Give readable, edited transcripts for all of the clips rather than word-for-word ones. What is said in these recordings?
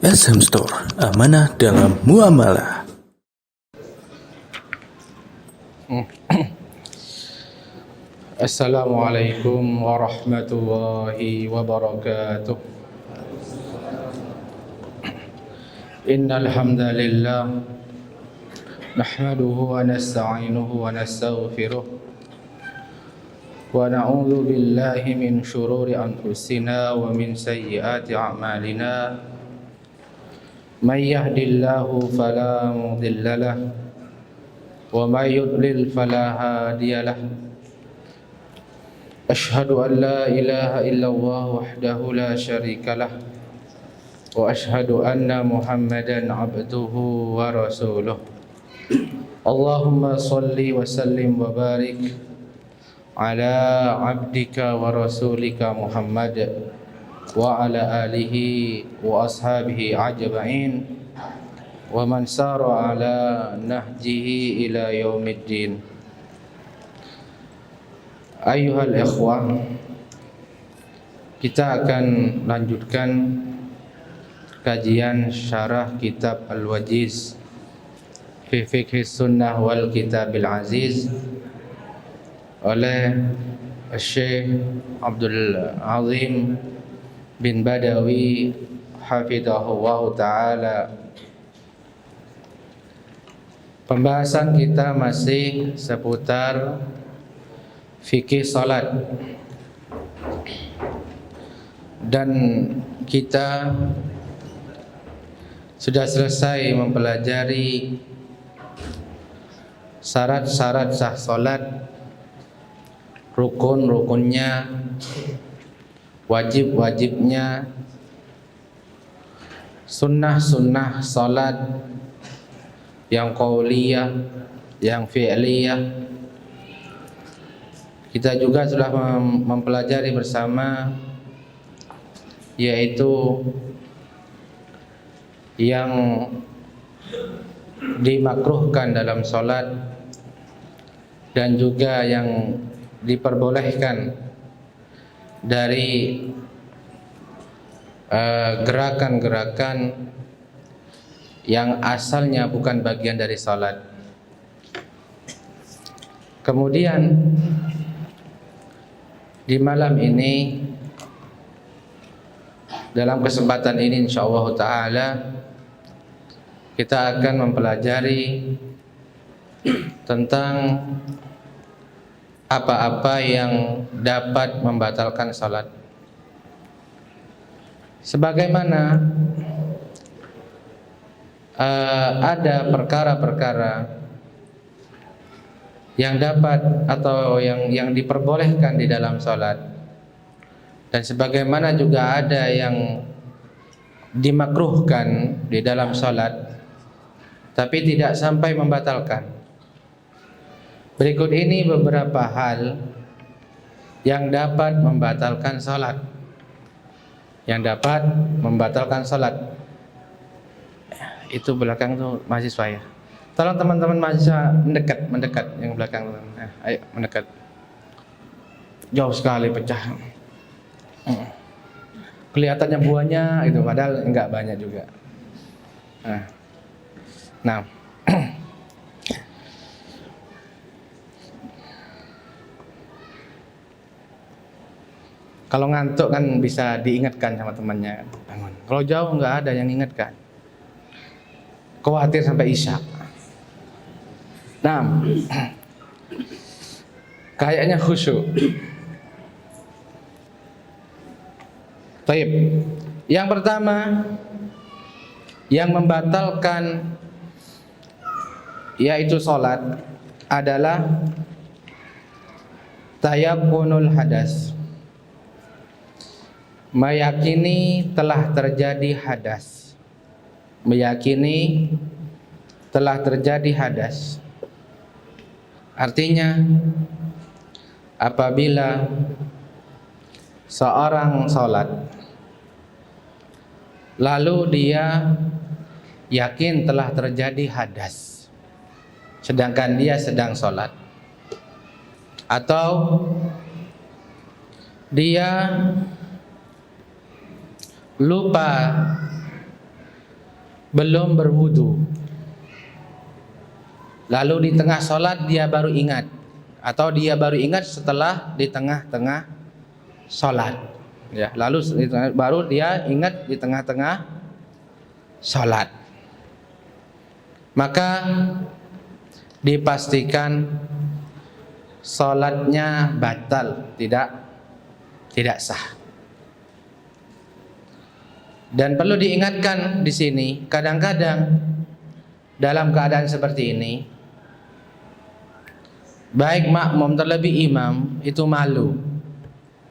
SM Store, amanah dalam muamalah. Assalamualaikum warahmatullahi wabarakatuh. Innal hamdalillah nahmaduhu wa nasta'inuhu wa nastaghfiruh wa na'udzu billahi min shururi anfusina wa min sayyiati a'malina. May yahdihillahu fala mudilla lahu wa may yudlil fala hadiya lahu. Ashhadu an la ilaha illallah wahdahu la syarika lah wa ashhadu anna Muhammadan abduhu wa rasuluh. Allahumma salli wa sallim wa barik ala abdika wa rasulika Muhammad wa ala alihi wa ashabihi ajma'in wa man sara ala nahjihi ila yaumiddin. Ayyuhal ikhwah, kita akan lanjutkan kajian syarah kitab Al-Wajiz fi Fiqh Sunnah wal Kitabil Aziz oleh Syekh Abdul Azim bin Badawi hafidhahullah ta'ala. Pembahasan kita masih seputar fikih salat, dan kita sudah selesai mempelajari syarat-syarat sah salat, rukun-rukunnya, wajib-wajibnya, sunnah-sunnah salat yang qauliyah, yang fi'liyah. Kita juga sudah mempelajari bersama, yaitu yang dimakruhkan dalam sholat dan juga yang diperbolehkan dari gerakan-gerakan yang asalnya bukan bagian dari sholat. Kemudian di malam ini, dalam kesempatan ini insyaallah ta'ala, kita akan mempelajari tentang apa-apa yang dapat membatalkan salat. Sebagaimana ada perkara-perkara yang dapat atau yang diperbolehkan di dalam salat, dan sebagaimana juga ada yang dimakruhkan di dalam salat tapi tidak sampai membatalkan. Berikut ini beberapa hal yang dapat membatalkan salat, Itu belakang tuh mahasiswa ya. Tolong teman-teman mahasiswa mendekat yang belakang. Ayo mendekat. Jauh sekali pecah. Kelihatannya buahnya itu, padahal enggak banyak juga. Nah. Kalau ngantuk kan bisa diingatkan sama temannya, bangun. Kalau jauh enggak ada yang ingatkan. Khawatir sampai isya. Nah, kayaknya khusyuk. Baik. Yang pertama yang membatalkan yaitu salat adalah tayaqunul hadas. Meyakini telah terjadi hadas. Meyakini telah terjadi hadas. Artinya, apabila seorang salat lalu dia yakin telah terjadi hadas sedangkan dia sedang salat, atau dia lupa belum berwudu, lalu di tengah sholat dia baru ingat, atau dia baru ingat setelah di tengah-tengah sholat, ya, lalu baru dia ingat di tengah-tengah sholat, maka dipastikan sholatnya batal, tidak sah. Dan perlu diingatkan di sini, kadang-kadang dalam keadaan seperti ini, baik makmum terlebih imam itu malu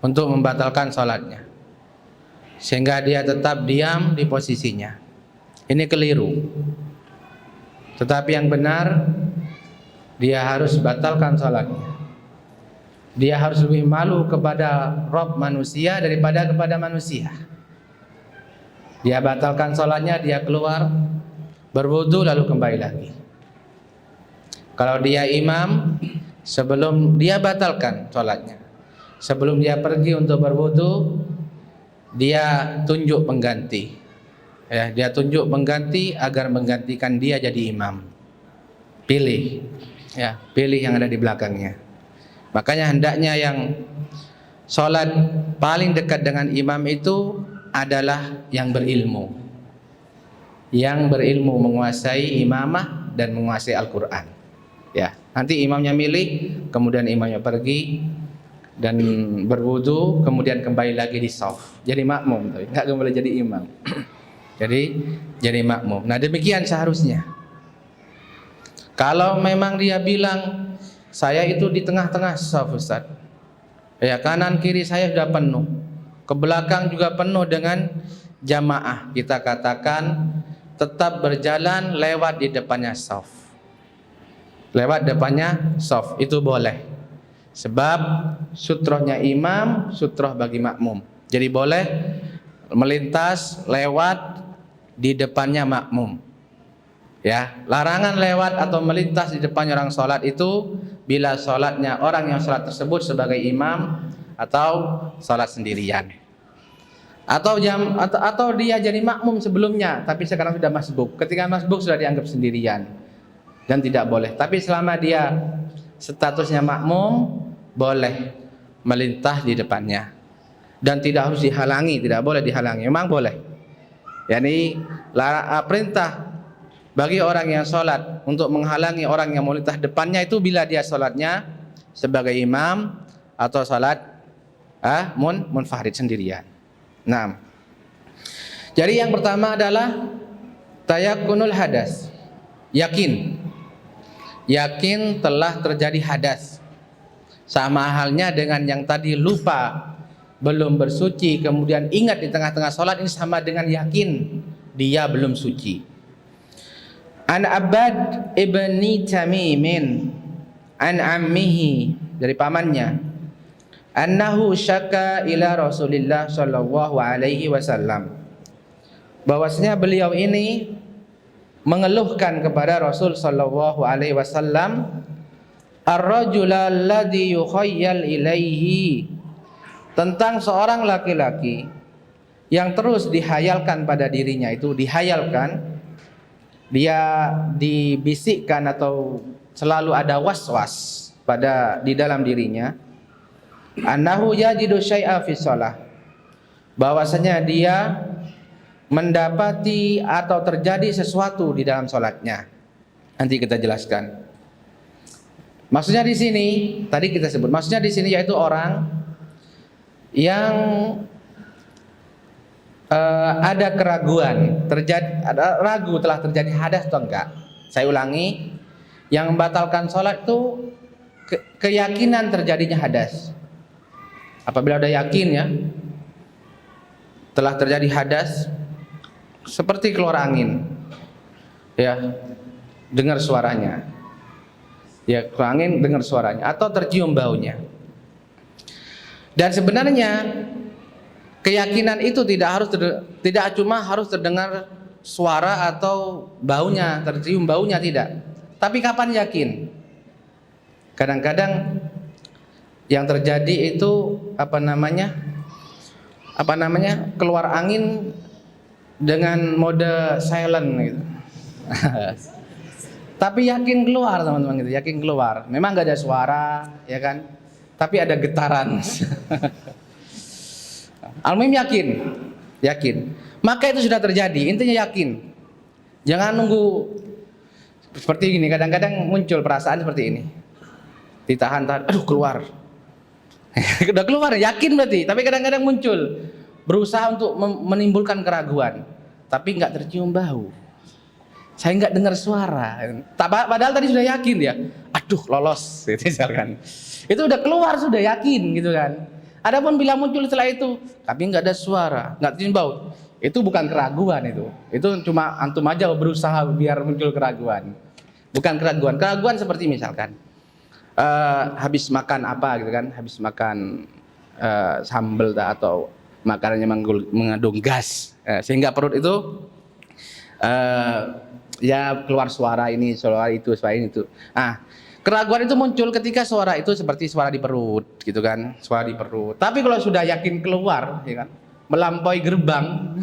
untuk membatalkan sholatnya, sehingga dia tetap diam di posisinya. Ini keliru. Tetapi yang benar, dia harus batalkan sholatnya. Dia harus lebih malu kepada Rabb manusia daripada kepada manusia. Dia batalkan sholatnya, dia keluar berwudu lalu kembali lagi. Kalau dia imam, sebelum dia batalkan sholatnya, sebelum dia pergi untuk berwudu, dia tunjuk pengganti, ya, dia tunjuk pengganti agar menggantikan dia jadi imam. Pilih, ya, pilih yang ada di belakangnya. Makanya hendaknya yang sholat paling dekat dengan imam itu adalah yang berilmu, menguasai imamah dan menguasai Al-Quran. Ya, nanti imamnya milih, kemudian imamnya pergi dan berwudu, kemudian kembali lagi di shaf. Jadi makmum, nggak kembali jadi imam. jadi makmum. Nah demikian seharusnya. Kalau memang dia bilang saya itu di tengah-tengah shaf Ustaz, ya, kanan kiri saya sudah penuh, ke belakang juga penuh dengan jamaah, kita katakan tetap berjalan lewat di depannya shaf. Lewat depannya shaf itu boleh, sebab sutrohnya imam, sutroh bagi makmum. Jadi boleh melintas lewat di depannya makmum. Ya, larangan lewat atau melintas di depannya orang sholat itu bila sholatnya orang yang sholat tersebut sebagai imam atau sholat sendirian. Atau dia jadi makmum sebelumnya tapi sekarang sudah masbuk. Ketika masbuk sudah dianggap sendirian dan tidak boleh. Tapi selama dia statusnya makmum, boleh melintas di depannya dan tidak harus dihalangi, tidak boleh dihalangi. Memang boleh. Yani perintah bagi orang yang sholat untuk menghalangi orang yang melintas depannya itu bila dia sholatnya sebagai imam atau sholat munfarid sendirian. Nah, jadi yang pertama adalah tayakunul hadas, yakin telah terjadi hadas. Sama halnya dengan yang tadi lupa belum bersuci kemudian ingat di tengah-tengah sholat, ini sama dengan yakin dia belum suci. An Abbad ibni Tamimin an ammihi, dari pamannya, annahu syaka ila Rasulillah sallallahu alaihi wasallam, bahwasanya beliau ini mengeluhkan kepada Rasul sallallahu alaihi wasallam ar-rajula alladhi yukhayyal ilaihi, tentang seorang laki-laki yang terus dihayalkan pada dirinya, itu dihayalkan, dia dibisikkan atau selalu ada was-was di dalam dirinya, annahu yajidu syai'a fi shalah, bahwasanya dia mendapati atau terjadi sesuatu di dalam sholatnya. Nanti kita jelaskan. Maksudnya di sini tadi kita sebut, maksudnya di sini yaitu orang yang ada keraguan, ada ragu telah terjadi hadas atau enggak. Saya ulangi, yang membatalkan sholat itu keyakinan terjadinya hadas. Apabila ada yakin ya telah terjadi hadas, seperti keluar angin, ya, dengar suaranya, ya, keluar angin dengar suaranya, atau tercium baunya. Dan sebenarnya keyakinan itu tidak cuma harus terdengar suara atau baunya, tercium baunya, tidak. Tapi kapan yakin? Kadang-kadang yang terjadi itu keluar angin dengan mode silent gitu. Tapi yakin keluar teman-teman gitu, yakin keluar. Memang gak ada suara, ya kan? Tapi ada getaran. Al-Muhim yakin. Maka itu sudah terjadi, intinya yakin. Jangan nunggu seperti ini, kadang-kadang muncul perasaan seperti ini. Ditahan-tahan, aduh keluar. Udah keluar, yakin berarti. Tapi kadang-kadang muncul, berusaha untuk menimbulkan keraguan. Tapi nggak tercium bau. Saya nggak dengar suara. Padahal tadi sudah yakin ya. Aduh lolos, gitu misalkan. Itu udah keluar, sudah yakin gitu kan. Adapun bila muncul setelah itu, tapi nggak ada suara, nggak tercium bau. Itu bukan keraguan itu cuma antum aja berusaha biar muncul keraguan. Bukan keraguan. Keraguan seperti misalkan habis makan apa gitu kan, habis makan sambal atau makanannya mengandung gas, sehingga perut itu ya keluar suara ini, suara itu, suara ini itu. Keraguan itu muncul ketika suara itu seperti suara di perut gitu kan, suara di perut. Tapi kalau sudah yakin keluar, ya kan, melampaui gerbang,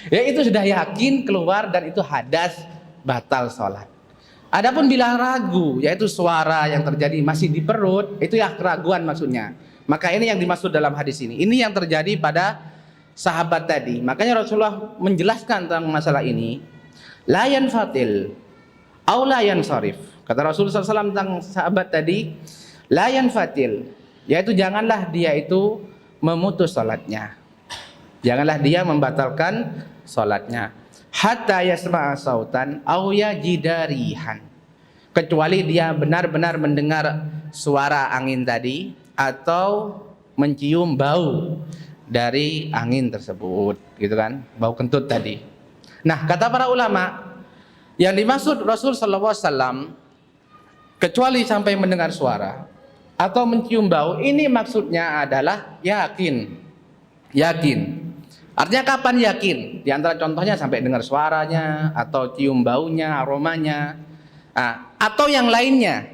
ya itu sudah yakin keluar dan itu hadas, batal sholat. Adapun bila ragu, yaitu suara yang terjadi masih di perut, itu ya keraguan maksudnya. Maka ini yang dimaksud dalam hadis ini. Ini yang terjadi pada sahabat tadi. Makanya Rasulullah menjelaskan tentang masalah ini. La yanfatil, au la yansarif. Kata Rasulullah SAW tentang sahabat tadi, la yanfatil, yaitu janganlah dia itu memutus sholatnya. Janganlah dia membatalkan sholatnya. Hatta yasma'a sautan aw yajidarihan. Kecuali dia benar-benar mendengar suara angin tadi atau mencium bau dari angin tersebut, gitu kan? Bau kentut tadi. Nah, kata para ulama, yang dimaksud Rasul sallallahu alaihi wasallam kecuali sampai mendengar suara atau mencium bau, ini maksudnya adalah yakin. Artinya kapan yakin? Di antara contohnya sampai dengar suaranya atau cium baunya, aromanya, atau yang lainnya.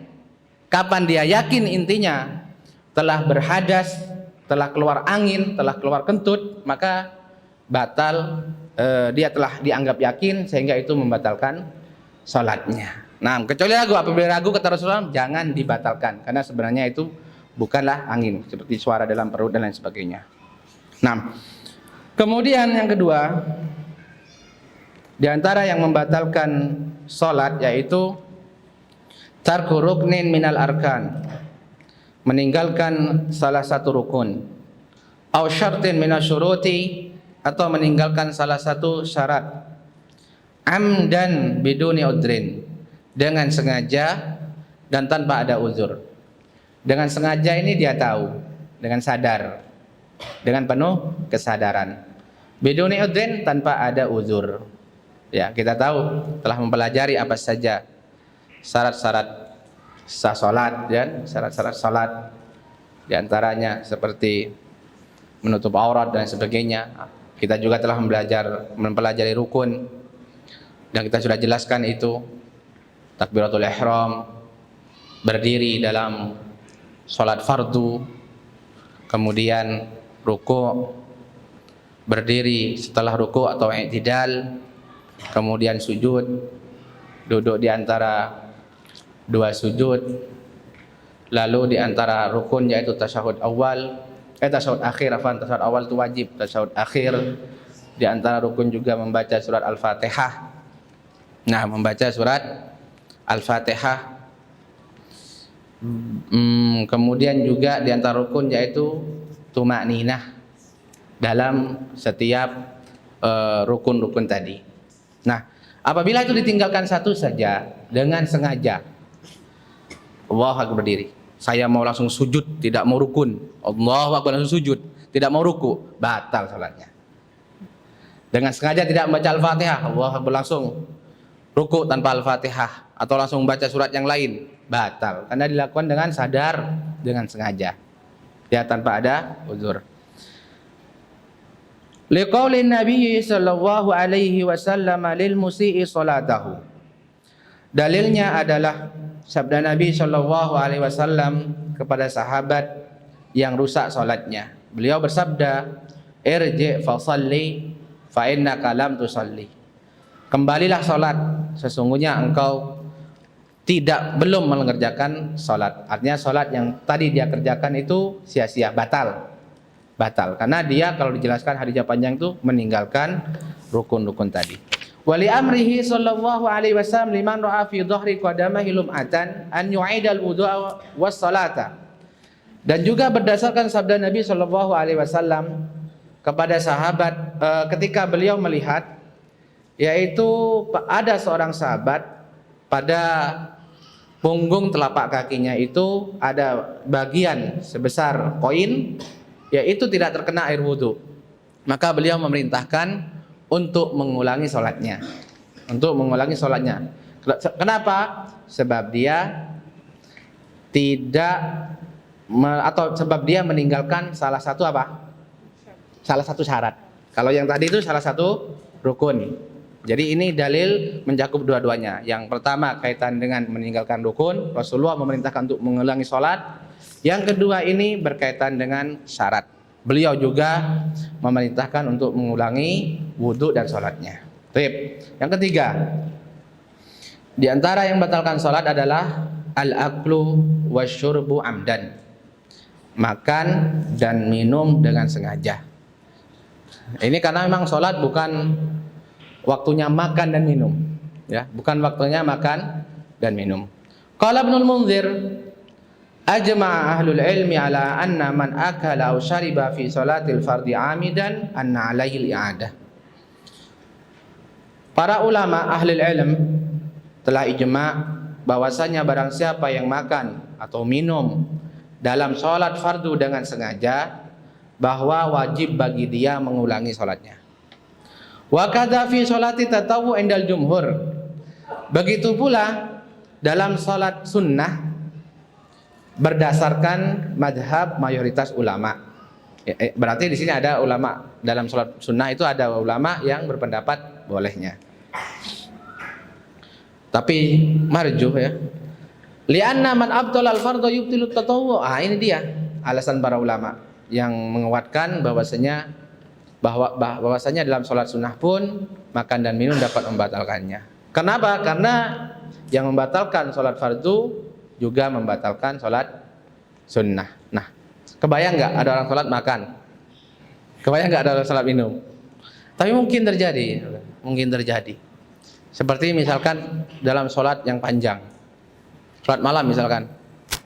Kapan dia yakin? Intinya telah berhadas, telah keluar angin, telah keluar kentut, maka batal. Dia telah dianggap yakin sehingga itu membatalkan sholatnya. Nah, kecuali ragu. Apabila ragu, kata Rasulullah, jangan dibatalkan karena sebenarnya itu bukanlah angin seperti suara dalam perut dan lain sebagainya. Nah, kemudian yang kedua, di antara yang membatalkan sholat yaitu tarku ruknin minal arkan, meninggalkan salah satu rukun, au syartin minal syuruti, atau meninggalkan salah satu syarat, amdan biduni udrin, dengan sengaja dan tanpa ada uzur. Dengan sengaja ini dia tahu, dengan sadar, dengan penuh kesadaran. Biduni udrin, tanpa ada uzur. Ya, kita tahu telah mempelajari apa saja syarat-syarat sah salat, ya, syarat-syarat salat. Di antaranya seperti menutup aurat dan sebagainya. Kita juga telah mempelajari rukun dan kita sudah jelaskan itu. Takbiratul ihram, berdiri dalam salat fardu, kemudian ruku', berdiri setelah ruku' atau i'tidal, kemudian sujud, duduk di antara dua sujud, lalu di antara rukun yaitu tasyahud akhir, tasyahud awal itu wajib, tasyahud akhir. Di antara rukun juga membaca surat Al-Fatihah. Nah, membaca surat Al-Fatihah. Kemudian juga di antara rukun yaitu tuma'ninah dalam setiap rukun-rukun tadi. Nah, apabila itu ditinggalkan satu saja dengan sengaja, Allahu Akbar berdiri, saya mau langsung sujud, tidak mau rukun, Allahu Akbar langsung sujud, tidak mau ruku, batal salatnya. Dengan sengaja tidak membaca Al-Fatihah, Allahu Akbar langsung ruku tanpa Al-Fatihah, atau langsung membaca surat yang lain, batal. Karena dilakukan dengan sadar, dengan sengaja, ya, tanpa ada uzur. Liqaulin Nabi sallallahu alaihi wasallam lil musii salatahu. Dalilnya adalah sabda Nabi sallallahu alaihi wasallam kepada sahabat yang rusak salatnya. Beliau bersabda, "Irji fa shalli fa innaka lam tusalli. Kembalilah salat, sesungguhnya engkau belum mengerjakan salat. Artinya salat yang tadi dia kerjakan itu sia-sia, batal. Karena dia kalau dijelaskan hadisnya panjang itu meninggalkan rukun-rukun tadi. Wali amrihi sallallahu alaihi wasallam liman ra'a fi dhahri qadamihi lum'atan an yu'idal wudu'a was salata. Dan juga berdasarkan sabda Nabi sallallahu alaihi wasallam kepada sahabat ketika beliau melihat, yaitu ada seorang sahabat pada punggung telapak kakinya itu ada bagian sebesar koin, yaitu tidak terkena air wudhu. Maka beliau memerintahkan untuk mengulangi sholatnya. Kenapa? Sebab dia sebab dia meninggalkan salah satu syarat. Kalau yang tadi itu salah satu rukun. Jadi ini dalil mencakup dua-duanya. Yang pertama kaitan dengan meninggalkan rukun, Rasulullah memerintahkan untuk mengulangi sholat. Yang kedua ini berkaitan dengan syarat. Beliau juga memerintahkan untuk mengulangi wudhu dan sholatnya. Yang ketiga, di antara yang batalkan sholat adalah al-aklu wasyurbu amdan, makan dan minum dengan sengaja. Ini karena memang sholat bukan waktunya makan dan minum, ya, bukan waktunya makan dan minum. Qala Ibnul Munzir, ajma'a ahlul ilmi ala anna man akala aw shariba fi salatil fardhi amidan anna alaihi al-i'adah. Para ulama ahli ilm telah ijma' bahwasanya barang siapa yang makan atau minum dalam salat fardu dengan sengaja, bahwa wajib bagi dia mengulangi salatnya. Wa kadza fi sholati tatawwu indal jumhur. Begitu pula dalam salat sunnah berdasarkan madhab mayoritas ulama. Berarti di sini ada ulama dalam salat sunnah itu ada ulama yang berpendapat bolehnya. Tapi marjuh ya. Lianna man abtala al-fardhu yubtilu tatawwu. Ini dia alasan para ulama yang menguatkan bahwasanya dalam sholat sunnah pun makan dan minum dapat membatalkannya. Kenapa? Karena yang membatalkan sholat fardu juga membatalkan sholat sunnah. Nah, kebayang nggak ada orang sholat makan? Kebayang nggak ada orang sholat minum? Tapi mungkin terjadi. Seperti misalkan dalam sholat yang panjang, sholat malam misalkan.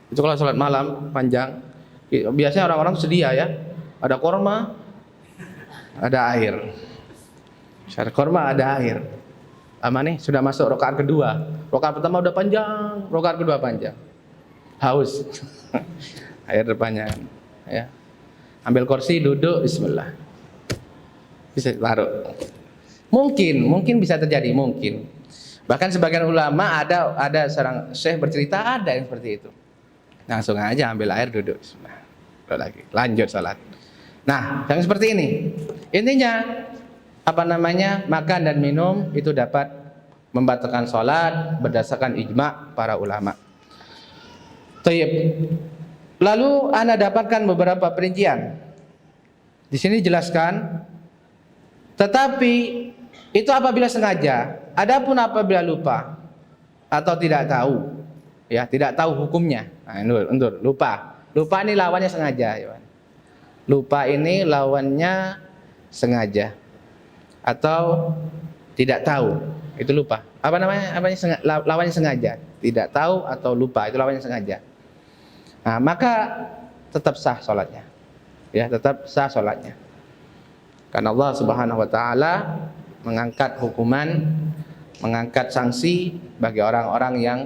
Itu kalau sholat malam panjang, biasanya orang-orang sedia ya, ada korma, ada air. Syarat korma ada air. Nih sudah masuk rakaat kedua. Rakaat pertama udah panjang, rakaat kedua panjang. Haus. Air depannya. Ya. Ambil kursi, duduk, bismillah. Bisa taruh. Mungkin bisa terjadi, mungkin. Bahkan sebagian ulama ada seorang syekh bercerita ada yang seperti itu. Langsung aja ambil air, duduk, bismillah. Lagi, lanjut salat. Nah, yang seperti ini. Intinya makan dan minum itu dapat membatalkan sholat berdasarkan ijma' para ulama. Tayyib. Lalu Anda dapatkan beberapa perincian. Di sini dijelaskan, tetapi itu apabila sengaja. Adapun apabila lupa atau tidak tahu, ya tidak tahu hukumnya. Nah, undur, lupa. Lupa ini lawannya sengaja, ya. Lupa ini lawannya sengaja atau tidak tahu, itu lupa. Lawannya sengaja. Tidak tahu atau lupa, itu lawannya sengaja. Nah, maka tetap sah sholatnya. Ya, tetap sah sholatnya. Karena Allah Subhanahu wa taala mengangkat hukuman, mengangkat sanksi bagi orang-orang yang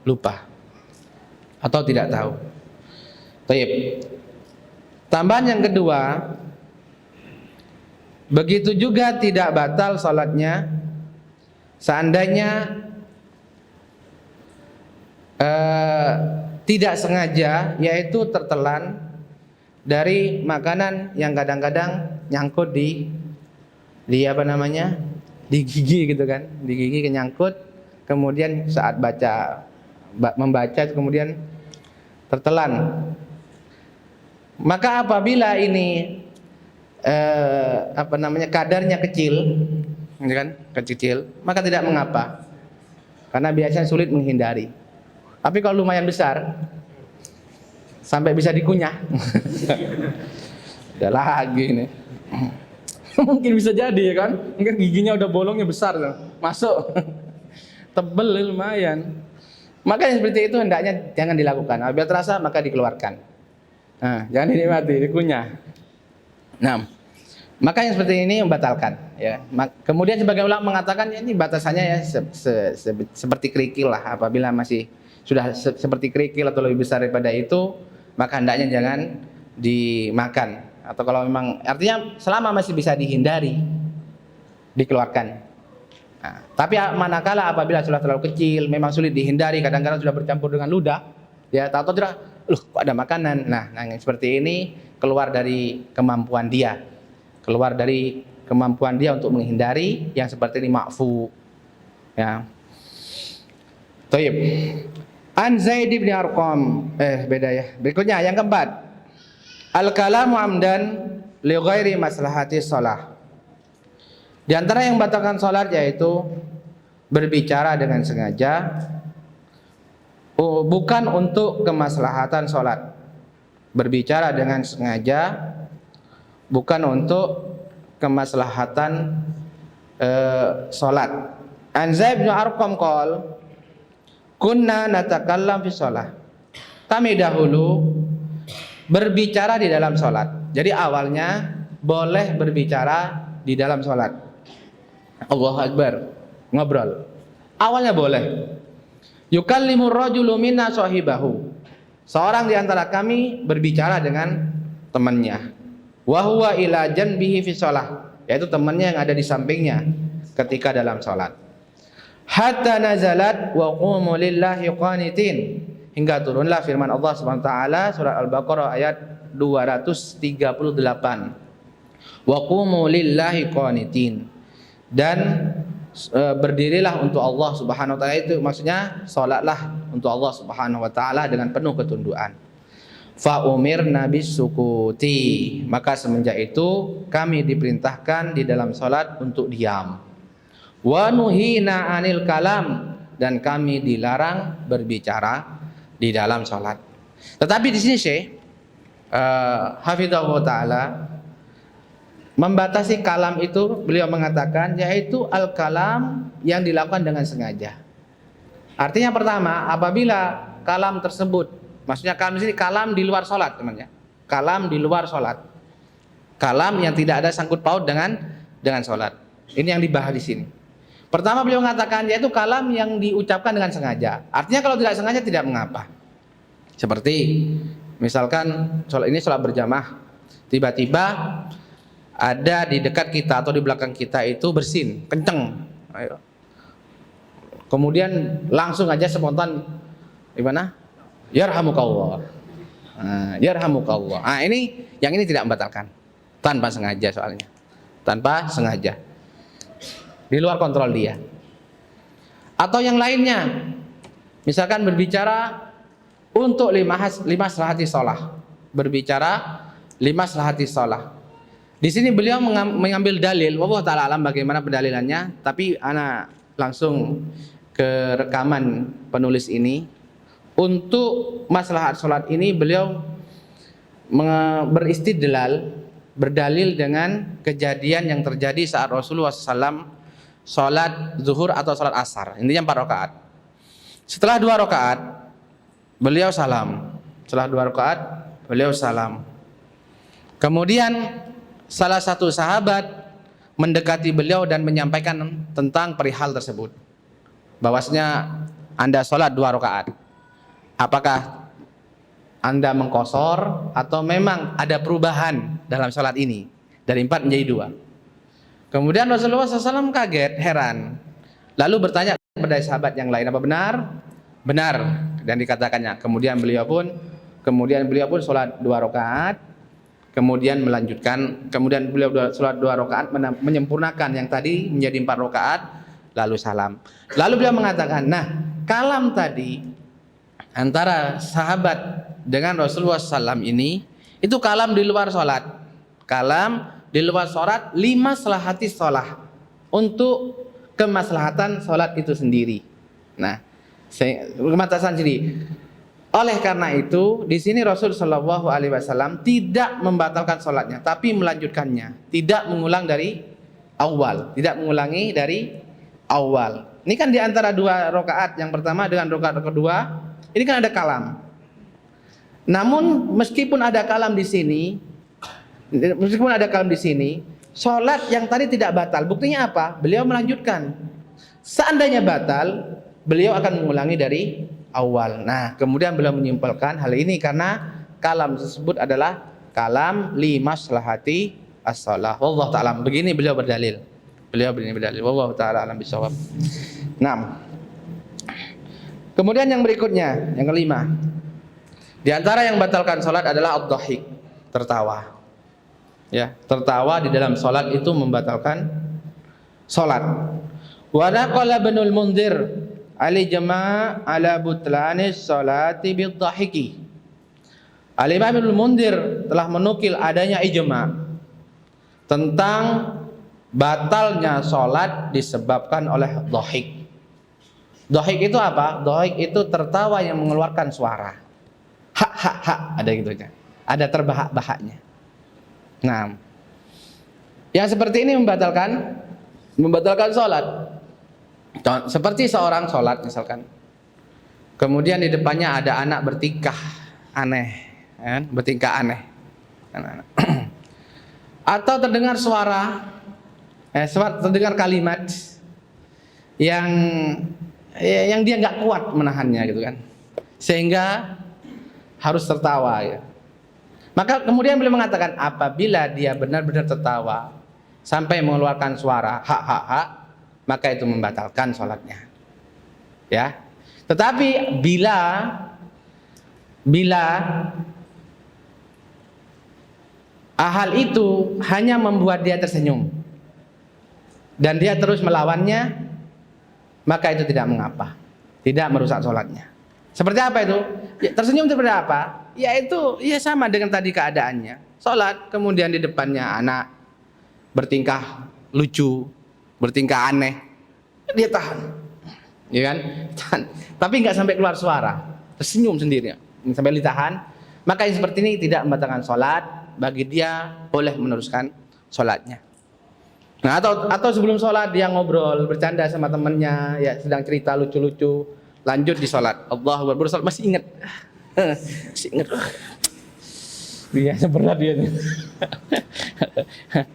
lupa atau tidak tahu. Baik. Tambahan yang kedua, begitu juga tidak batal salatnya seandainya tidak sengaja, yaitu tertelan dari makanan yang kadang-kadang nyangkut di gigi gitu kan, di gigi nyangkut, kemudian saat membaca kemudian tertelan. Maka apabila ini kadarnya kecil, ya kan, kecil, maka tidak mengapa, karena biasanya sulit menghindari. Tapi kalau lumayan besar, sampai bisa dikunyah, udah lagi nih. Mungkin bisa jadi ya kan, mungkin giginya udah bolongnya besar, masuk, tebel lumayan. Maka yang seperti itu hendaknya jangan dilakukan. Apabila terasa maka dikeluarkan. Nah, jangan dinikmati, dikunyah. Nah, maka yang seperti ini membatalkan. Ya. Kemudian sebagian ulama mengatakan ya, ini batasannya ya seperti kerikil lah. Apabila masih sudah seperti kerikil atau lebih besar daripada itu, maka hendaknya jangan dimakan. Atau kalau memang artinya selama masih bisa dihindari, dikeluarkan. Nah, tapi manakala apabila sudah terlalu kecil, memang sulit dihindari, kadang-kadang sudah bercampur dengan ludah, ya tahu-tahu tidak, kok ada makanan. Nah, yang seperti ini keluar dari kemampuan dia, untuk menghindari yang seperti ini ma'fu. Ya. Thayyib. An Zaid bin Arqam, beda ya. Berikutnya yang keempat, al-kalamu amdan li ghairi maslahati shalah. Di antara yang membatalkan sholat yaitu berbicara dengan sengaja bukan untuk kemaslahatan sholat. Berbicara dengan sengaja bukan untuk kemaslahatan sholat. An Zaid bin Arqam qol, kunna natakallam fi sholat. Kami dahulu berbicara di dalam sholat. Jadi awalnya boleh berbicara di dalam sholat. Allahu Akbar, ngobrol. Awalnya boleh. Yukallimur rajulu minna sahibahu. Seorang di antara kami berbicara dengan temannya. Wa huwa ila janbihi fi shalah, yaitu temannya yang ada di sampingnya ketika dalam salat. Hatta nazalat wa qumu lillahi qanitin, hingga turunlah firman Allah Subhanahu wa taala surat Al-Baqarah ayat 238. Wa qumu lillahi qanitin. Dan berdirilah untuk Allah Subhanahu wa taala, itu maksudnya salatlah untuk Allah Subhanahu wa taala dengan penuh ketunduan. Fa umirna bisukuti, maka semenjak itu kami diperintahkan di dalam salat untuk diam. Wa nuhina anil kalam, dan kami dilarang berbicara di dalam salat. Tetapi di sini Syekh hafizahullah taala membatasi kalam itu, beliau mengatakan yaitu al-kalam yang dilakukan dengan sengaja. Artinya pertama, apabila kalam tersebut, maksudnya kalam di sini kalam di luar sholat, teman-teman. Kalam di luar sholat, kalam yang tidak ada sangkut paut dengan sholat. Ini yang dibahas di sini. Pertama beliau mengatakan yaitu kalam yang diucapkan dengan sengaja. Artinya kalau tidak sengaja tidak mengapa. Seperti misalkan sholat berjamaah, tiba-tiba ada di dekat kita atau di belakang kita itu bersin, kenceng. Ayo. Kemudian langsung aja spontan gimana? Yarhamukallah. Yarhamukallah. Ini yang ini tidak membatalkan. Tanpa sengaja soalnya. Tanpa sengaja. Di luar kontrol dia. Atau yang lainnya. Misalkan berbicara untuk lima maslahati shalah. Berbicara lima maslahati shalah. Di sini beliau mengambil dalil, wallahu taala alam bagaimana pendalilannya, tapi ana langsung ke rekaman penulis ini. Untuk maslahat salat ini beliau beristidlal, berdalil dengan kejadian yang terjadi saat Rasulullah SAW salat zuhur atau salat asar, intinya 4 rakaat. Setelah 2 rakaat beliau salam. Kemudian salah satu sahabat mendekati beliau dan menyampaikan tentang perihal tersebut. Bahwasanya Anda sholat 2 rakaat. Apakah Anda mengqashar atau memang ada perubahan dalam sholat ini dari 4 menjadi 2? Kemudian Rasulullah SAW kaget, heran. Lalu bertanya kepada sahabat yang lain, apa benar? Benar. Dan dikatakannya. Kemudian beliau pun sholat 2 rakaat. Kemudian beliau sholat 2 rakaat, menyempurnakan yang tadi menjadi 4 rakaat, lalu salam. Lalu beliau mengatakan, nah kalam tadi antara sahabat dengan Rasulullah SAW ini, itu kalam di luar sholat. Kalam di di luar sholat limaslahati sholat, untuk kemaslahatan sholat itu sendiri. Nah, kemaslahatan sendiri. Oleh karena itu, di sini Rasul Shallallahu Alaihi Wasallam tidak membatalkan sholatnya, tapi melanjutkannya, tidak mengulang dari awal, tidak mengulangi dari awal. Ini kan di antara dua rakaat yang pertama dengan rakaat kedua, ini kan ada kalam. Namun meskipun ada kalam di sini, sholat yang tadi tidak batal. Buktinya apa? Beliau melanjutkan. Seandainya batal, beliau akan mengulangi dari awal. Nah, kemudian beliau menyimpulkan hal ini karena kalam tersebut adalah kalam limaslahati as-shalah. Wallahu ta'ala. Begini beliau berdalil. Wallahu ta'ala alam bisawab. Nah, kemudian yang berikutnya, yang kelima, di antara yang batalkan sholat adalah ad-dhahik, tertawa. Ya, tertawa di dalam sholat itu membatalkan sholat. Wa naqala Ibnul Mundzir al-ijma' ala butlanis sholati bid-dhahiki. Al-Imam Ibnul Mundzir telah menukil adanya ijma' tentang batalnya sholat disebabkan oleh dhahik. Dhahik itu apa? Dhahik itu tertawa yang mengeluarkan suara. Hak hak hak, ada gitu aja. Ada terbahak-bahaknya. Nah, yang seperti ini membatalkan sholat. Seperti seorang sholat misalkan, kemudian di depannya ada anak bertingkah aneh, atau terdengar suara, terdengar kalimat yang dia nggak kuat menahannya gitu kan, sehingga harus tertawa ya. Maka kemudian beliau mengatakan apabila dia benar-benar tertawa sampai mengeluarkan suara hak hak hak, maka itu membatalkan sholatnya. Ya. Tetapi bila hal itu hanya membuat dia tersenyum dan dia terus melawannya, maka itu tidak mengapa, tidak merusak sholatnya. Seperti apa itu? Ya, tersenyum seperti apa? Yaitu sama dengan tadi keadaannya. Sholat, kemudian di depannya anak bertingkah lucu, bertingkah aneh, dia tahan, ya kan? Tahan. Tapi nggak sampai keluar suara, tersenyum sendiri, sampai ditahan. Maka yang seperti ini tidak membatalkan sholat, bagi dia boleh meneruskan sholatnya. Nah, atau sebelum sholat dia ngobrol, bercanda sama temannya, ya sedang cerita lucu-lucu, lanjut di sholat. Allahu Akbar, sholat masih ingat. Dia berat dia nih.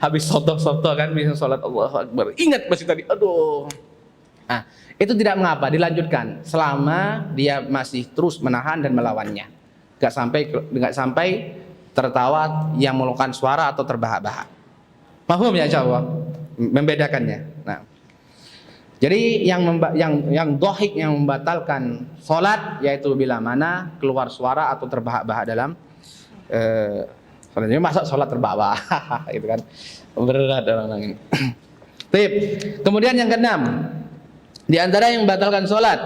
Habis soto kan bisa sholat Allahu Akbar. Ingat masih tadi. Aduh. Nah, itu tidak mengapa, dilanjutkan selama dia masih terus menahan dan melawannya. Enggak sampai tertawa yang mengeluarkan suara atau terbahak-bahak. Paham ya insyaallah? Membedakannya. Nah, jadi yang dhahik yang membatalkan sholat yaitu bila mana keluar suara atau terbahak-bahak dalam sholatnya. Masa sholat terbahak-bahak gitu kan, berat orang ini. Kemudian yang keenam, di antara yang membatalkan sholat,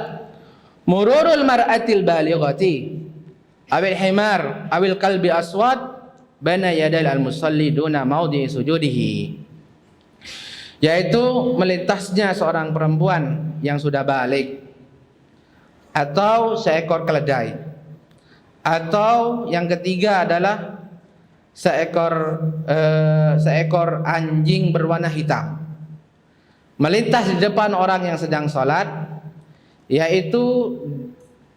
mururul mar'atil balighati awil himar awil kalbi aswad baina yadil al-musalli duna maudhi sujudihi, yaitu melintasnya seorang perempuan yang sudah balik, atau seekor keledai, atau yang ketiga adalah seekor anjing berwarna hitam melintas di depan orang yang sedang sholat, yaitu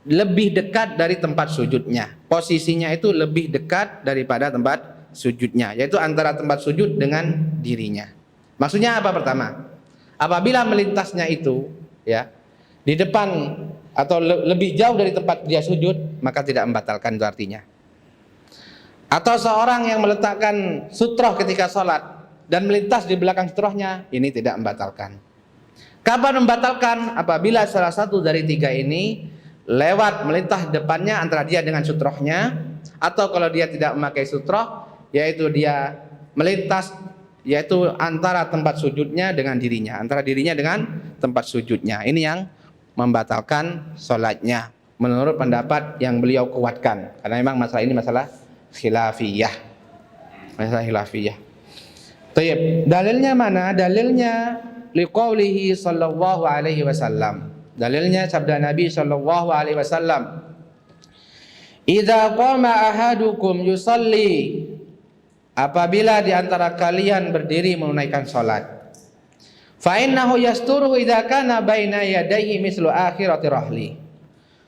lebih dekat dari tempat sujudnya. Posisinya itu lebih dekat daripada tempat sujudnya, yaitu antara tempat sujud dengan dirinya. Maksudnya apa? Pertama, apabila melintasnya itu ya di depan atau lebih jauh dari tempat dia sujud, maka tidak membatalkan, itu artinya. Atau seorang yang meletakkan sutroh ketika sholat dan melintas di belakang sutrohnya, ini tidak membatalkan. Kapan membatalkan? Apabila salah satu dari tiga ini lewat melintas depannya antara dia dengan sutrohnya, atau kalau dia tidak memakai sutroh, yaitu dia melintas yaitu antara tempat sujudnya dengan dirinya, antara dirinya dengan tempat sujudnya. Ini yang membatalkan sholatnya menurut pendapat yang beliau kuatkan, karena memang masalah ini masalah khilafiyah. Tayyib. Dalilnya mana? Dalilnya liqaulihi sallallahu alaihi wasallam. Dalilnya sabda Nabi sallallahu alaihi wasallam. Idza qama ahadukum yusalli, apabila di antara kalian berdiri menunaikan salat, fa innahu yasturuhu idza kana baina yadayhi mislu akhirati rahli,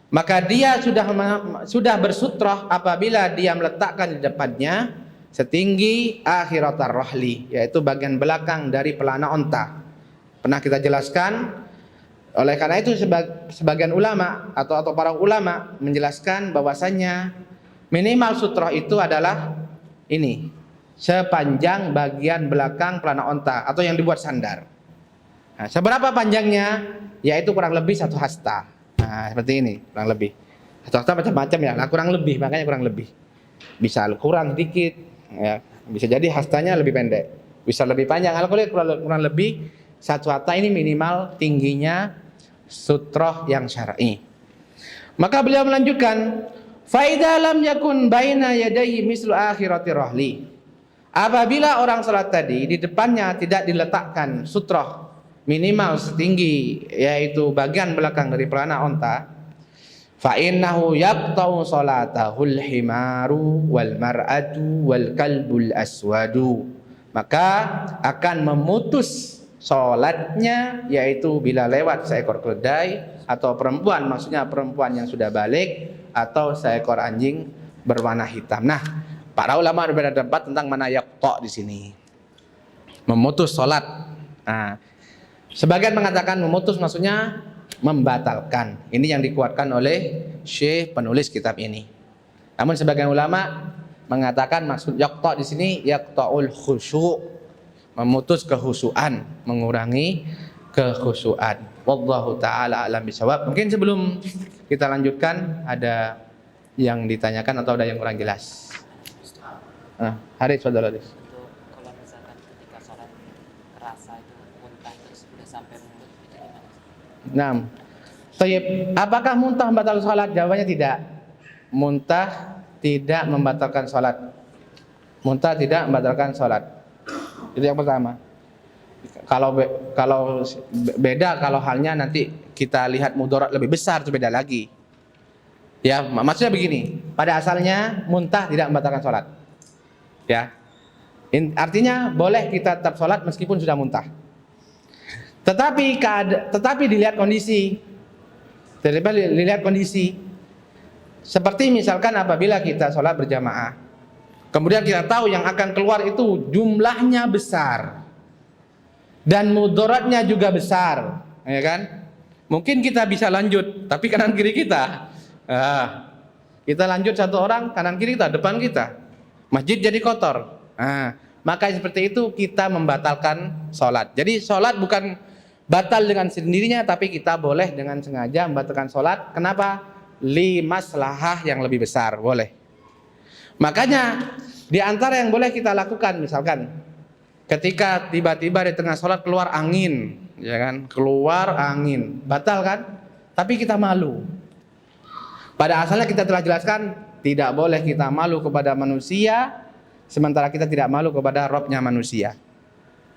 maka dia sudah bersutrah apabila dia meletakkan di depannya setinggi akhiratar rahli, yaitu bagian belakang dari pelana onta. Pernah kita jelaskan. Oleh karena itu sebagian ulama atau para ulama menjelaskan bahwasannya minimal sutrah itu adalah ini, sepanjang bagian belakang pelana onta atau yang dibuat sandar. Nah, seberapa panjangnya? Yaitu kurang lebih 1 hasta. Nah, seperti ini kurang lebih. 1 hasta macam-macam ya. Nah, kurang lebih, makanya kurang lebih. Bisa kurang dikit, ya. Bisa jadi hastanya lebih pendek, bisa lebih panjang. Kurang lebih 1 hasta ini minimal tingginya sutroh yang syar'i. Maka beliau melanjutkan, fa idza lam yakun baina yadayhi mislu akhirati rahli. Apabila orang salat tadi di depannya tidak diletakkan sutroh minimal setinggi yaitu bagian belakang dari pelana onta, fa innahu yaqta'u salatahul himaru wal mar'atu wal kalbul aswadu. Maka akan memutus sholatnya, yaitu bila lewat seekor keledai atau perempuan, maksudnya perempuan yang sudah balik, atau seekor anjing berwarna hitam. Nah, para ulama berbeda pendapat tentang mana yaqta di sini. Memutus sholat. Nah, sebagian mengatakan memutus maksudnya membatalkan. Ini yang dikuatkan oleh Syekh penulis kitab ini. Namun sebagian ulama mengatakan maksud yaqta di sini yaqtaul khusyu', memutus kehusuan, mengurangi kehusuan. Wallahu taala alam bisawab. Mungkin sebelum kita lanjutkan ada yang ditanyakan atau ada yang kurang jelas. Haris, saudara Haris. Untuk kalau misalkan ketika sholat kerasa itu muntah terus sudah sampai mulut itu gimana? Nah, Tayyib, apakah muntah membatalkan sholat? Jawabannya tidak. Muntah tidak membatalkan sholat. Muntah tidak membatalkan sholat. Itu yang pertama. Kalau beda, kalau halnya nanti kita lihat mudarat lebih besar itu beda lagi. Ya, maksudnya begini. Pada asalnya muntah tidak membatalkan sholat. Ya, artinya boleh kita tetap sholat meskipun sudah muntah. Tetapi dilihat kondisi. Dilihat kondisi. Seperti misalkan apabila kita sholat berjamaah, kemudian kita tahu yang akan keluar itu jumlahnya besar dan mudaratnya juga besar, ya kan? Mungkin kita bisa lanjut, tapi kanan kiri kita, kita lanjut 1 orang, kanan kiri kita, depan kita, masjid jadi kotor. Maka seperti itu kita membatalkan sholat. Jadi sholat bukan batal dengan sendirinya, tapi kita boleh dengan sengaja membatalkan sholat. Kenapa? Limaslahah yang lebih besar, boleh. Makanya di antara yang boleh kita lakukan, misalkan ketika tiba-tiba di tengah sholat keluar angin, ya kan, keluar angin, batal kan? Tapi kita malu. Pada asalnya kita telah jelaskan tidak boleh kita malu kepada manusia, sementara kita tidak malu kepada Robnya manusia.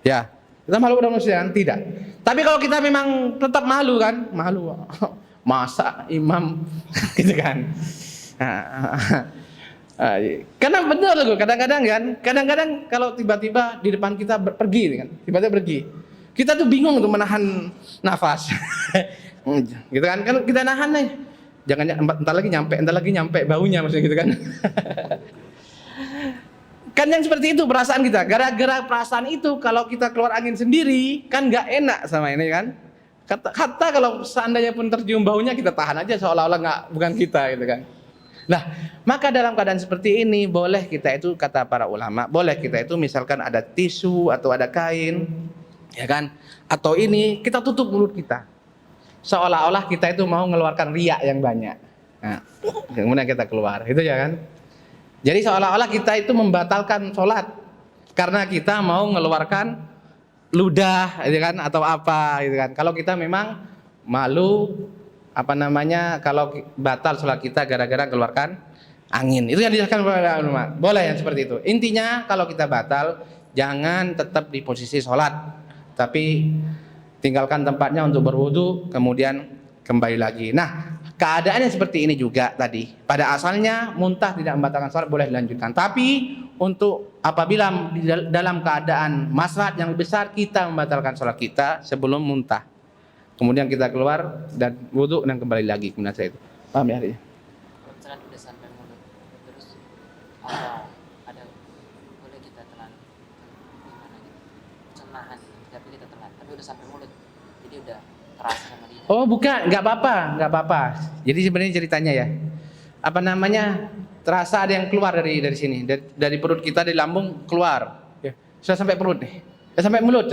Ya, kita malu kepada manusia kan? Tidak. Tapi kalau kita memang tetap malu kan, malu, masa imam, gitu kan? Karena benar loh, kadang-kadang kalau tiba-tiba di depan kita pergi kan, tiba-tiba pergi, kita tuh bingung untuk menahan nafas. Gitu kan kita nahan nih, jangan entar lagi nyampe baunya, maksudnya gitu kan. Kan yang seperti itu perasaan kita, gara-gara perasaan itu kalau kita keluar angin sendiri kan nggak enak sama ini kan. Kata kalau seandainya pun tercium baunya, kita tahan aja seolah-olah bukan kita, gitu kan. Nah, maka dalam keadaan seperti ini boleh kita itu, kata para ulama, boleh kita itu misalkan ada tisu atau ada kain, ya kan, atau ini kita tutup mulut kita, seolah-olah kita itu mau mengeluarkan riak yang banyak. Nah, kemudian kita keluar, itu ya kan. Jadi seolah-olah kita itu membatalkan sholat karena kita mau mengeluarkan ludah, ya kan, atau apa, gitu kan. Kalau kita memang malu, kalau batal sholat kita gara-gara keluarkan angin, itu yang dijelaskan oleh ulama. Boleh yang seperti itu. Intinya kalau kita batal, jangan tetap di posisi sholat, tapi tinggalkan tempatnya untuk berwudu, kemudian kembali lagi. Nah, keadaannya seperti ini juga tadi. Pada asalnya muntah tidak membatalkan sholat, boleh dilanjutkan. Tapi untuk apabila dalam keadaan maslahat yang besar, kita membatalkan sholat kita sebelum muntah. Kemudian kita keluar dan wudu dan kembali lagi. Kemudian saya itu. Paham ya hari ini? Kalau misalkan udah sampai mulut, terus apa ada boleh kita telan gimana gitu, cenahan tapi kita telan, tapi udah sampai mulut, jadi udah terasa sama dia. Oh bukan, nggak apa-apa. Jadi sebenarnya ceritanya ya, apa namanya, terasa ada yang keluar dari sini, dari perut kita, dari lambung keluar. Ya. Sudah sampai perut nih, sampai mulut.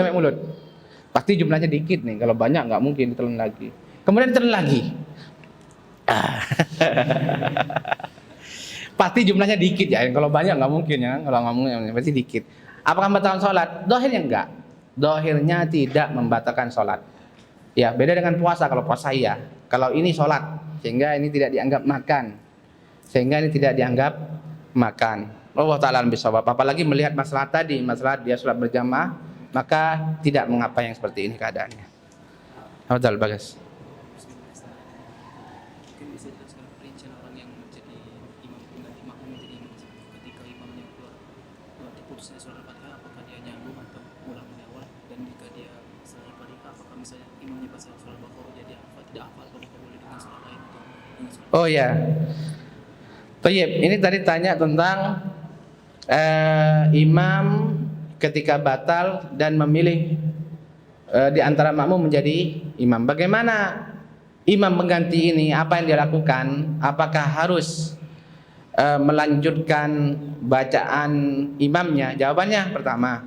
Pasti jumlahnya dikit nih, kalau banyak nggak mungkin ditelan lagi. Kemudian ditelan lagi. Pasti jumlahnya dikit ya, kalau banyak nggak mungkin ya, kalau nggak mungkin pasti dikit. Apakah membatalkan sholat? Dohirnya enggak. Dohirnya tidak membatalkan sholat. Ya, beda dengan puasa. Kalau puasa ya, kalau ini sholat, sehingga ini tidak dianggap makan. Allah Ta'ala bisawab. Apalagi melihat masalah tadi, masalah dia sholat berjamaah, maka tidak mengapa yang seperti ini keadaannya. Betul, bagus. Mungkin bisa dijelaskan perincian orang yang menjadi imam pengganti makmum menjadi imam ketika imamnya keluar diputusnya surah Al-Fatihah, apakah dia nyambung atau ulang dari awal, dan jika dia surah Al-Fatihah apakah misalnya imamnya pas surah Al-Baqarah jadi tidak hafal, apakah boleh dengan surah lain atau dengan surah. Oh ya. Baik, ini tadi tanya tentang imam ketika batal dan memilih di antara makmum menjadi imam. Bagaimana imam pengganti ini, apa yang dia lakukan? Apakah harus melanjutkan bacaan imamnya? Jawabannya pertama,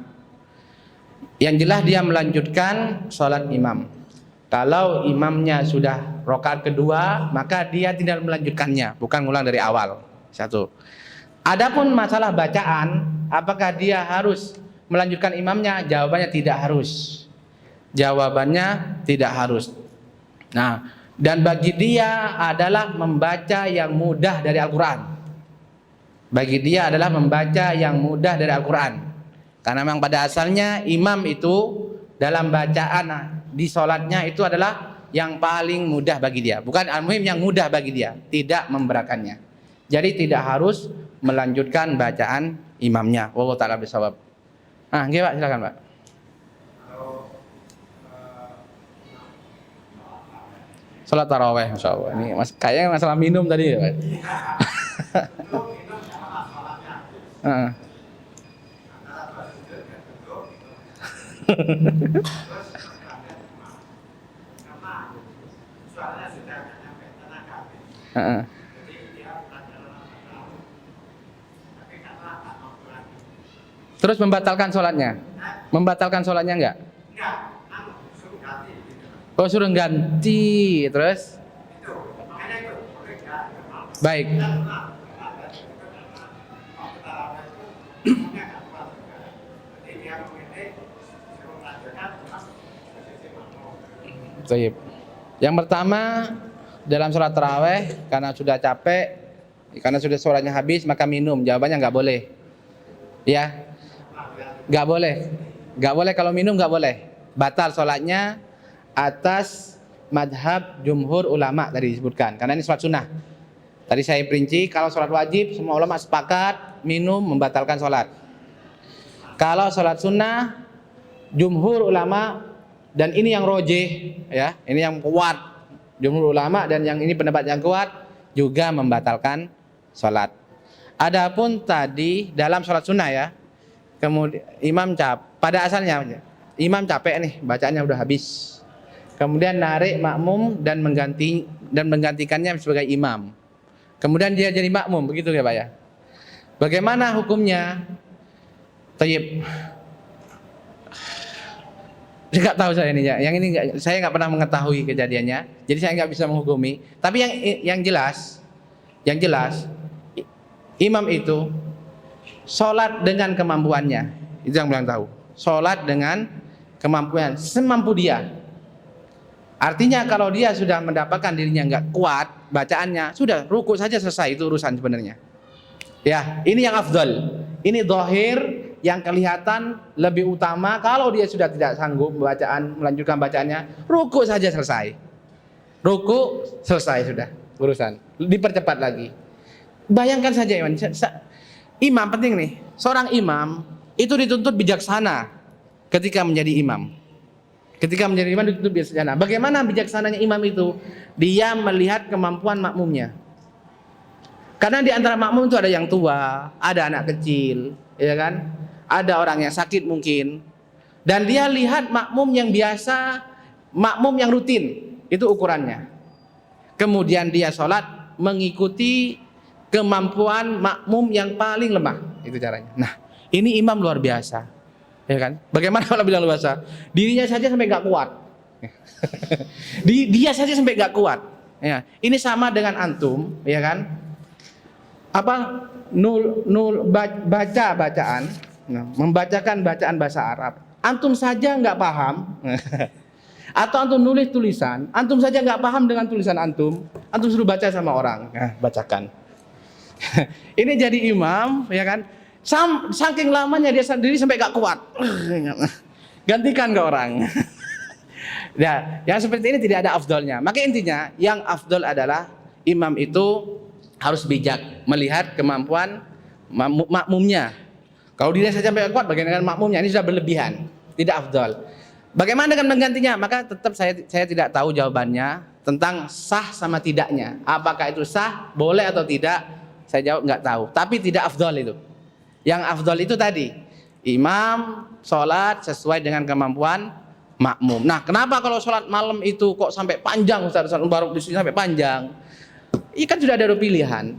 yang jelas dia melanjutkan sholat imam. Kalau imamnya sudah rakaat kedua, maka dia tidak melanjutkannya, bukan ngulang dari awal. Satu. Adapun masalah bacaan, apakah dia harus melanjutkan imamnya? Jawabannya tidak harus. Nah, dan bagi dia adalah membaca yang mudah dari Al-Quran. Karena memang pada asalnya imam itu dalam bacaan di sholatnya itu adalah yang paling mudah bagi dia. Bukan al-muhim, yang mudah bagi dia, tidak memberatkannya. Jadi tidak harus melanjutkan bacaan imamnya. Wallahu ta'ala bisawab. Nggih Pak, silakan Pak. Salat tarawih, Masya Allah. Ini kayaknya masalah minum tadi ya Pak. Terus membatalkan sholatnya? Enggak? Oh, suruh ganti. Terus? Baik. Yang pertama, dalam sholat taraweh, karena sudah capek, karena sudah sholatnya habis, maka minum. Jawabannya nggak boleh. Ya, nggak boleh kalau minum, nggak boleh. Batal sholatnya atas madhab jumhur ulama tadi disebutkan, karena ini sholat sunnah. Tadi saya perinci, kalau sholat wajib semua ulama sepakat minum membatalkan sholat. Kalau sholat sunnah, jumhur ulama, dan ini yang rojih ya, ini yang kuat, jumhur ulama, dan yang ini pendapat yang kuat juga membatalkan sholat. Adapun tadi dalam sholat sunnah ya, kemudian pada asalnya imam capek nih, bacaannya udah habis, kemudian narik makmum dan menggantikannya sebagai imam, kemudian dia jadi makmum, begitu ya Pak ya. Bagaimana hukumnya? Tayyib. Nggak tahu saya ini ya. Yang ini saya nggak pernah mengetahui kejadiannya, jadi saya nggak bisa menghukumi. Tapi yang jelas imam itu sholat dengan kemampuannya, itu yang bilang tahu. Sholat dengan kemampuan, semampu dia. Artinya kalau dia sudah mendapatkan dirinya nggak kuat bacaannya, sudah ruku saja selesai, itu urusan sebenarnya. Ya, ini yang afdal. Ini zahir yang kelihatan lebih utama. Kalau dia sudah tidak sanggup melanjutkan bacaannya, ruku saja selesai. Ruku selesai sudah urusan. Dipercepat lagi. Bayangkan saja imam penting nih. Seorang imam itu dituntut bijaksana ketika menjadi imam. Ketika menjadi imam dituntut bijaksana. Bagaimana bijaksananya imam itu? Dia melihat kemampuan makmumnya. Karena di antara makmum itu ada yang tua, ada anak kecil, ya kan? Ada orang yang sakit mungkin. Dan dia lihat makmum yang biasa, makmum yang rutin, itu ukurannya. Kemudian dia sholat mengikuti kemampuan makmum yang paling lemah, itu caranya. Nah, ini imam luar biasa, ya kan? Bagaimana kalau bilang luar biasa? Dirinya saja sampai nggak kuat. Dia saja sampai nggak kuat. Ya, ini sama dengan antum, ya kan? Baca bacaan, membacakan bacaan bahasa Arab. Antum saja nggak paham, atau antum nulis tulisan, antum saja nggak paham dengan tulisan antum suruh baca sama orang, bacakan. Ini jadi imam, ya kan? Saking lamanya dia sendiri sampai nggak kuat, gantikan ke orang. Ya, yang seperti ini tidak ada afdolnya. Maka intinya yang afdol adalah imam itu harus bijak melihat kemampuan makmumnya. Kalau dia saja sampai kuat, bagaimana dengan makmumnya? Ini sudah berlebihan, tidak afdal. Bagaimana dengan menggantinya? Maka tetap saya tidak tahu jawabannya tentang sah sama tidaknya. Apakah itu sah, boleh atau tidak? Saya jawab nggak tahu. Tapi tidak afdal itu. Yang afdal itu tadi, imam sholat sesuai dengan kemampuan makmum. Nah, kenapa kalau sholat malam itu kok sampai panjang, Ustaz baru di sini sampai panjang? Ini kan sudah ada pilihan,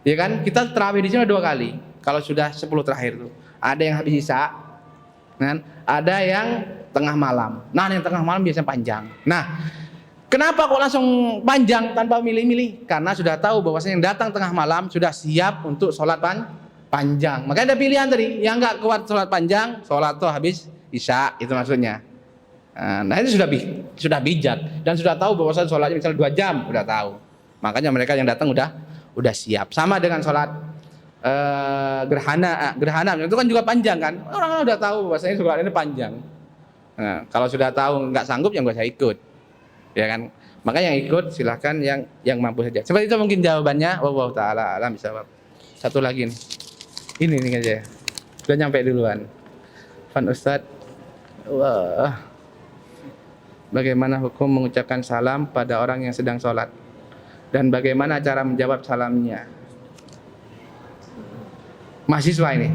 ya kan? Kita terawih di sini 2 kali. Kalau sudah 10 terakhir tuh, ada yang habis isya, kan? Ada yang tengah malam. Nah, yang tengah malam biasanya panjang. Nah, kenapa kok langsung panjang tanpa milih-milih? Karena sudah tahu bahwasanya yang datang tengah malam sudah siap untuk sholat panjang. Makanya ada pilihan tadi. Yang nggak kuat sholat panjang, sholat tuh habis isya, itu maksudnya. Nah, itu sudah bijak dan sudah tahu bahwasanya sholatnya misalnya 2 jam, sudah tahu. Makanya mereka yang datang udah siap. Sama dengan sholat gerhana itu kan juga panjang kan. Orang udah tahu bahwasanya sholat ini panjang. Nah, kalau sudah tahu nggak sanggup yang gak usah ikut, ya kan. Maka yang ikut silahkan yang mampu saja. Seperti itu mungkin jawabannya. Wallahu taala alam bisawab. Satu lagi nih. Ini aja. Sudah nyampe duluan. Fan Ustadz. Wah. Bagaimana hukum mengucapkan salam pada orang yang sedang sholat? Dan bagaimana cara menjawab salamnya? Mahasiswa ini.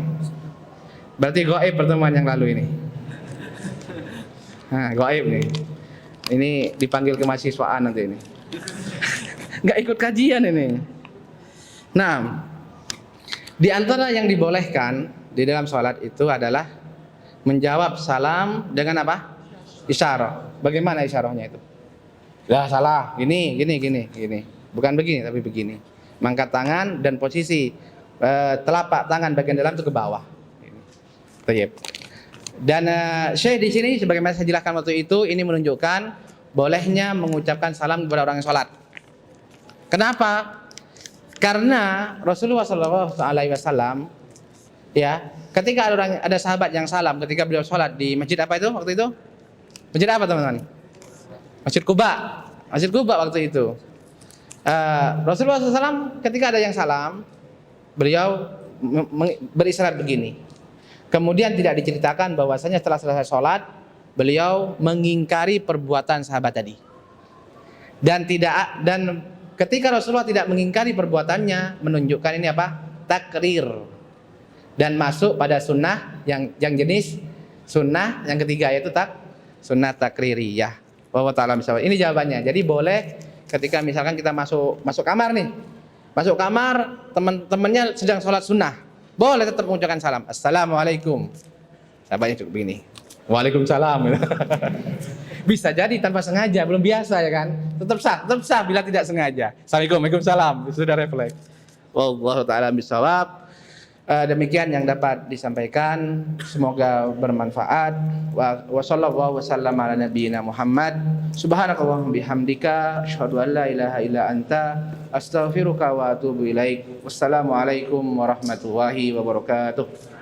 Berarti goib pertemuan yang lalu ini. Nah, goib nih. Ini dipanggil kemahasiswaan nanti ini. Nggak ikut kajian ini. Nah, di antara yang dibolehkan di dalam sholat itu adalah menjawab salam dengan apa? Isyarah. Bagaimana isyarahnya itu? Ya salah. Gini. Bukan begini tapi begini. Mengangkat tangan dan posisi telapak tangan bagian dalam itu ke bawah. Baik. Dan Syekh di sini sebagaimana saya jelaskan waktu itu, ini menunjukkan bolehnya mengucapkan salam kepada orang yang sholat. Kenapa? Karena Rasulullah SAW, ya, ketika ada sahabat yang salam ketika beliau sholat di masjid apa itu waktu itu? Masjid apa teman-teman? Masjid Quba. Masjid Quba waktu itu. Rasulullah SAW ketika ada yang salam, beliau berisyarat begini. Kemudian tidak diceritakan bahwasanya setelah selesai sholat, beliau mengingkari perbuatan sahabat tadi. Dan ketika Rasulullah tidak mengingkari perbuatannya, menunjukkan ini apa? Takrir. Dan masuk pada sunnah yang jenis sunnah yang ketiga, yaitu sunnah takririyah. Wallahu ta'ala misalnya. Ini jawabannya. Jadi boleh ketika misalkan kita masuk kamar nih. Masuk kamar, teman-temannya sedang sholat sunnah. Boleh tetap mengucapkan salam. Assalamualaikum. Sahabatnya cukup begini. Waalaikumsalam. Bisa jadi tanpa sengaja, belum biasa ya kan. Tetap sah bila tidak sengaja. Assalamualaikum, waalaikumsalam. Sudah refleks. Wallahu ta'ala bisawab. Demikian yang dapat disampaikan, semoga bermanfaat. Wa sallallahu wasallam ala nabiyyina Muhammad. Subhanakallahumma bihamdika asyhadu an la ilaha illa anta astaghfiruka wa atubu ilaik. Wassalamualaikum warahmatullahi wabarakatuh.